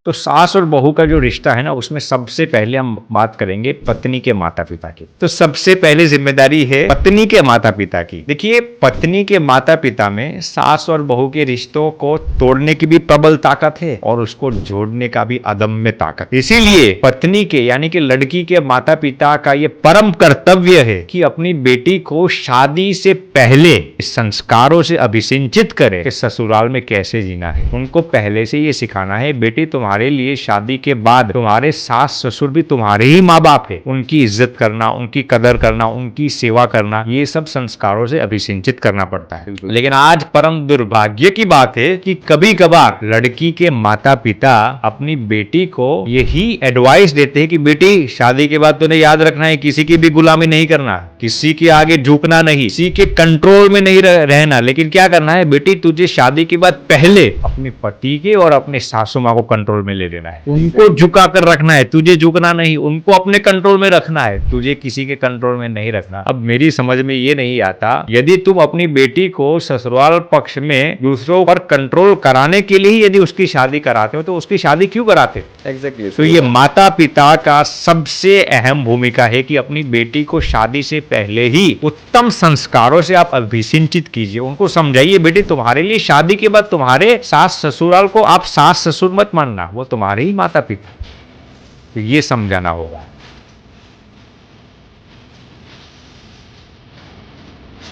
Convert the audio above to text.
तो सास और बहू का जो रिश्ता है ना, उसमें सबसे पहले हम बात करेंगे पत्नी के माता पिता की। तो सबसे पहले जिम्मेदारी है पत्नी के माता पिता की। देखिए, पत्नी के माता पिता में सास और बहू के रिश्तों को तोड़ने की भी प्रबल ताकत है और उसको जोड़ने का भी अदम्य ताकत। इसीलिए पत्नी के यानी कि लड़की के माता पिता का ये परम कर्तव्य है कि अपनी बेटी को शादी से पहले संस्कारों से अभिसिंचित करे कि ससुराल में कैसे जीना है। उनको पहले से ये सिखाना है, बेटी तुम्हारे लिए शादी के बाद तुम्हारे सास ससुर भी तुम्हारे ही माँ बाप है, उनकी इज्जत करना, उनकी कदर करना, उनकी सेवा करना, ये सब संस्कारों से अभिसिंचित करना पड़ता है। लेकिन आज परम दुर्भाग्य की बात है कि कभी कभार लड़की के माता पिता अपनी बेटी को यही एडवाइस देते हैं कि बेटी शादी के बाद तुम्हें याद रखना है, किसी की भी गुलामी नहीं करना, किसी के आगे झुकना नहीं, किसी के कंट्रोल में नहीं रहना। लेकिन क्या करना है बेटी, तुझे शादी के बाद पहले अपने पति के और अपने सासू माँ को कंट्रोल में ले लेना है, उनको झुका कर रखना है, तुझे झुकना नहीं, उनको अपने कंट्रोल में रखना है, तुझे किसी के कंट्रोल में नहीं रखना। अब मेरी समझ में ये नहीं आता, यदि तुम अपनी बेटी को ससुराल पक्ष में दूसरों पर कंट्रोल कराने के लिए यदि उसकी शादी कराते हो तो उसकी शादी क्यों कराते? एग्जैक्टली। तो ये माता पिता का सबसे अहम भूमिका है कि अपनी बेटी को शादी से पहले ही उत्तम संस्कारों से आप अभिसिंचित कीजिए, उनको समझाइए बेटी तुम्हारे लिए शादी के बाद तुम्हारे सास ससुराल को आप सास ससुर मत मानना, वो तुम्हारे ही माता पिता। तो ये समझाना होगा।